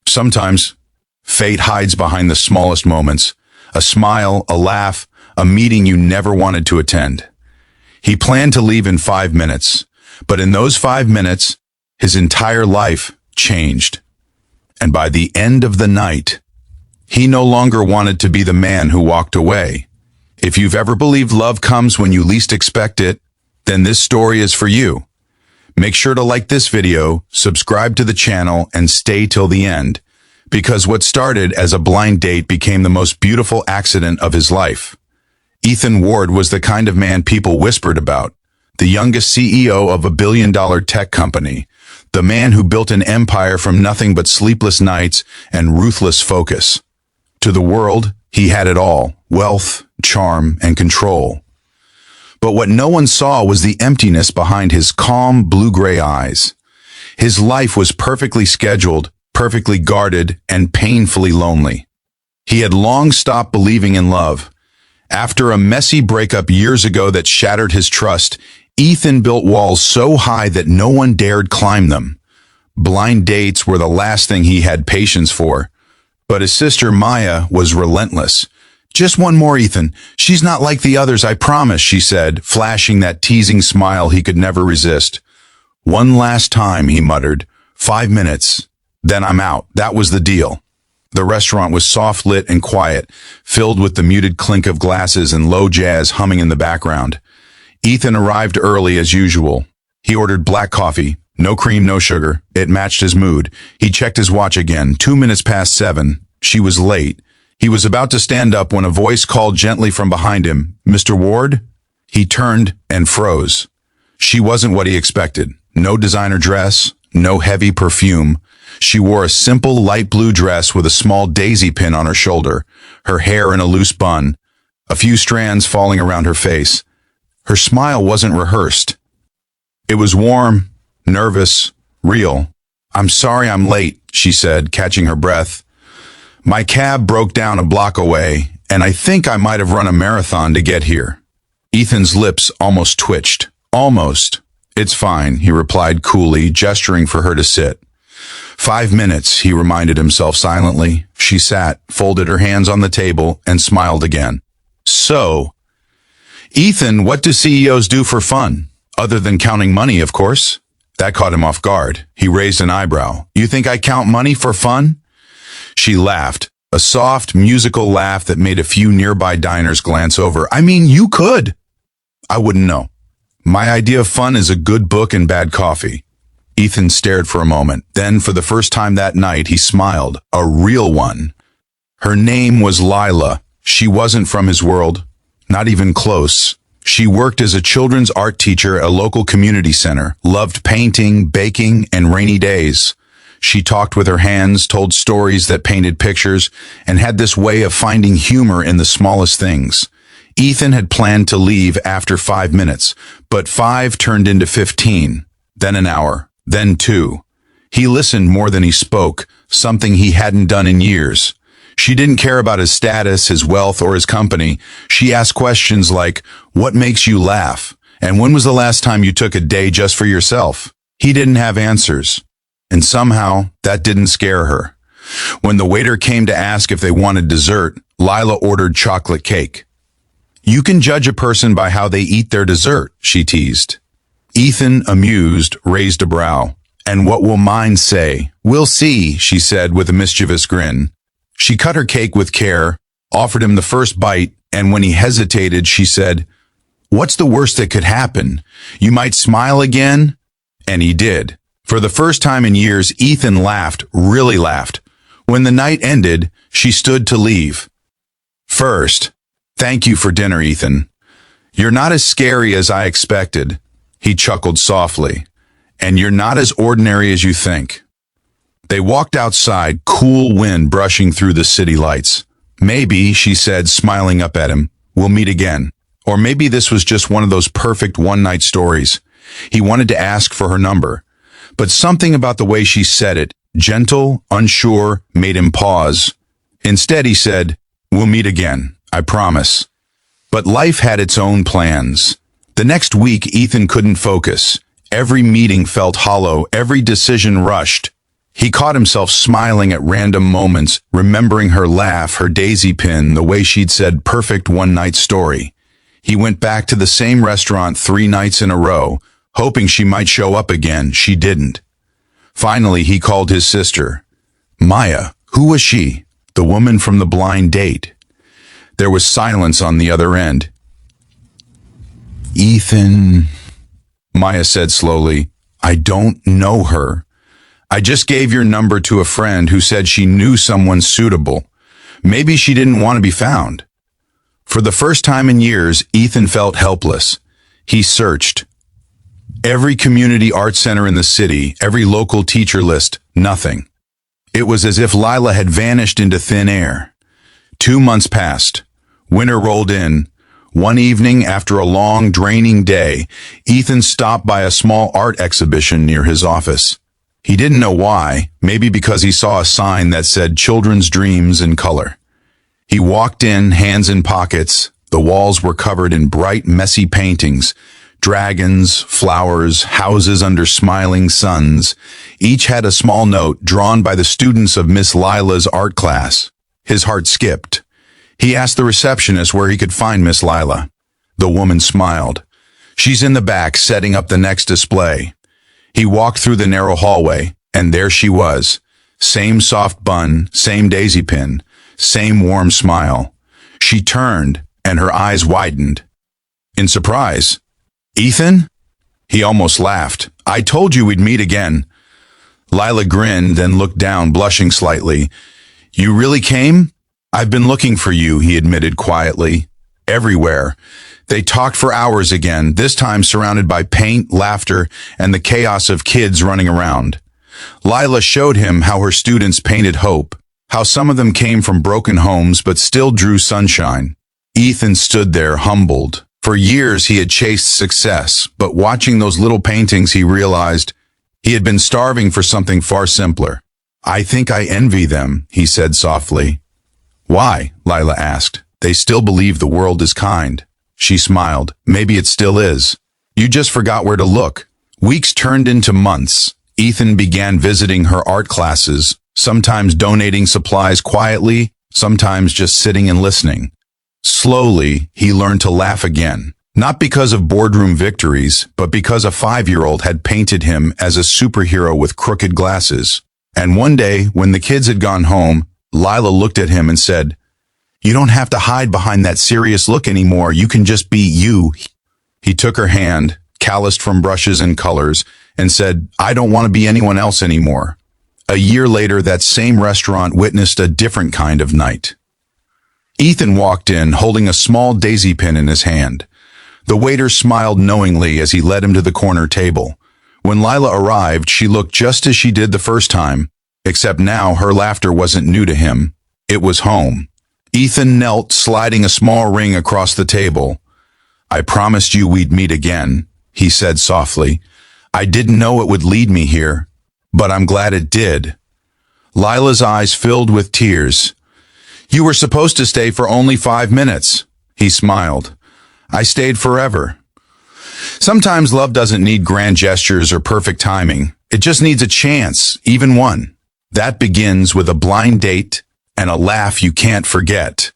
Sometimes, fate hides behind the smallest moments, a smile, a laugh, a meeting you never wanted to attend. He planned to leave in 5 minutes, but in those 5 minutes, his entire life changed. And by the end of the night, he no longer wanted to be the man who walked away. If you've ever believed love comes when you least expect it, then this story is for you. Make sure to like this video, subscribe to the channel, and stay till the end, because what started as a blind date became the most beautiful accident of his life. Ethan Ward was the kind of man people whispered about, the youngest CEO of a billion-dollar tech company, the man who built an empire from nothing but sleepless nights and ruthless focus. To the world, he had it all: wealth, charm, and control. But what no one saw was the emptiness behind his calm, blue-gray eyes. His life was perfectly scheduled, perfectly guarded, and painfully lonely. He had long stopped believing in love. After a messy breakup years ago that shattered his trust, Ethan built walls so high that no one dared climb them. Blind dates were the last thing he had patience for. But his sister Maya was relentless. "Just one more, Ethan. She's not like the others, I promise," she said, flashing that teasing smile he could never resist. "One last time," he muttered. 5 minutes. Then I'm out. That was the deal. The restaurant was soft lit and quiet, filled with the muted clink of glasses and low jazz humming in the background. Ethan arrived early as usual. He ordered black coffee, no cream, no sugar. It matched his mood. He checked his watch again. 2 minutes past 7. She was late. He was about to stand up when a voice called gently from behind him, "Mr. Ward?" He turned and froze. She wasn't what he expected. No designer dress, no heavy perfume. She wore a simple light blue dress with a small daisy pin on her shoulder, her hair in a loose bun, a few strands falling around her face. Her smile wasn't rehearsed. It was warm, nervous, real. "I'm sorry I'm late," she said, catching her breath. "My cab broke down a block away, and I think I might have run a marathon to get here." Ethan's lips almost twitched. "Almost. It's fine," he replied coolly, gesturing for her to sit. 5 minutes, he reminded himself silently. She sat, folded her hands on the table, and smiled again. "So, Ethan, what do CEOs do for fun? Other than counting money, of course." That caught him off guard. He raised an eyebrow. "You think I count money for fun?" She laughed, a soft, musical laugh that made a few nearby diners glance over. "I mean, you could." "I wouldn't know. My idea of fun is a good book and bad coffee." Ethan stared for a moment. Then, for the first time that night, he smiled. A real one. Her name was Lila. She wasn't from his world. Not even close. She worked as a children's art teacher at a local community center, loved painting, baking, and rainy days. She talked with her hands, told stories that painted pictures, and had this way of finding humor in the smallest things. Ethan had planned to leave after 5 minutes, but 5 turned into 15, then an hour, then 2. He listened more than he spoke, something he hadn't done in years. She didn't care about his status, his wealth, or his company. She asked questions like, "What makes you laugh? And when was the last time you took a day just for yourself?" He didn't have answers. And somehow, that didn't scare her. When the waiter came to ask if they wanted dessert, Lila ordered chocolate cake. "You can judge a person by how they eat their dessert," she teased. Ethan, amused, raised a brow. "And what will mine say?" "We'll see," she said with a mischievous grin. She cut her cake with care, offered him the first bite, and when he hesitated, she said, "What's the worst that could happen? You might smile again?" And he did. For the first time in years, Ethan laughed, really laughed. When the night ended, she stood to leave. "First, thank you for dinner, Ethan. You're not as scary as I expected." He chuckled softly. "And you're not as ordinary as you think." They walked outside, cool wind brushing through the city lights. "Maybe," she said, smiling up at him, "we'll meet again. Or maybe this was just one of those perfect one-night stories." He wanted to ask for her number, but something about the way she said it, gentle, unsure, made him pause. Instead, he said, "We'll meet again, I promise." But life had its own plans. The next week, Ethan couldn't focus. Every meeting felt hollow, every decision rushed. He caught himself smiling at random moments, remembering her laugh, her daisy pin, the way she'd said perfect one-night story. He went back to the same restaurant 3 nights in a row, hoping she might show up again. She didn't. Finally, he called his sister. Maya, who was she? The woman from the blind date. There was silence on the other end. Ethan, Maya said slowly, I don't know her. I just gave your number to a friend who said she knew someone suitable. Maybe she didn't want to be found. For the first time in years, Ethan felt helpless. He searched. Every community art center in the city, every local teacher list, nothing. It was as if Lila had vanished into thin air. 2 months passed. Winter rolled in. One evening, after a long, draining day, Ethan stopped by a small art exhibition near his office. He didn't know why, maybe because he saw a sign that said Children's Dreams in color. He walked in, hands in pockets. The walls were covered in bright, messy paintings. Dragons, flowers, houses under smiling suns. Each had a small note drawn by the students of Miss Lila's art class. His heart skipped. He asked the receptionist where he could find Miss Lila. The woman smiled. She's in the back setting up the next display. He walked through the narrow hallway, and there she was. Same soft bun, same daisy pin, same warm smile. She turned, and her eyes widened. In surprise, Ethan? He almost laughed. I told you we'd meet again. Lila grinned, then looked down, blushing slightly. You really came? I've been looking for you, he admitted quietly. Everywhere. They talked for hours again, this time surrounded by paint, laughter, and the chaos of kids running around. Lila showed him how her students painted hope, how some of them came from broken homes but still drew sunshine. Ethan stood there, humbled. For years he had chased success, but watching those little paintings he realized he had been starving for something far simpler. I think I envy them, he said softly. Why? Lila asked. They still believe the world is kind. She smiled. Maybe it still is. You just forgot where to look. Weeks turned into months. Ethan began visiting her art classes, sometimes donating supplies quietly, sometimes just sitting and listening. Slowly, he learned to laugh again, not because of boardroom victories, but because a 5-year-old had painted him as a superhero with crooked glasses. And one day, when the kids had gone home, Lila looked at him and said, You don't have to hide behind that serious look anymore. You can just be you. He took her hand, calloused from brushes and colors, and said, I don't want to be anyone else anymore. A year later, that same restaurant witnessed a different kind of night. Ethan walked in, holding a small daisy pin in his hand. The waiter smiled knowingly as he led him to the corner table. When Lila arrived, she looked just as she did the first time, except now her laughter wasn't new to him. It was home. Ethan knelt, sliding a small ring across the table. I promised you we'd meet again, he said softly. I didn't know it would lead me here, but I'm glad it did. Lila's eyes filled with tears. You were supposed to stay for only 5 minutes, he smiled. I stayed forever. Sometimes love doesn't need grand gestures or perfect timing. It just needs a chance, even one. That begins with a blind date and a laugh you can't forget.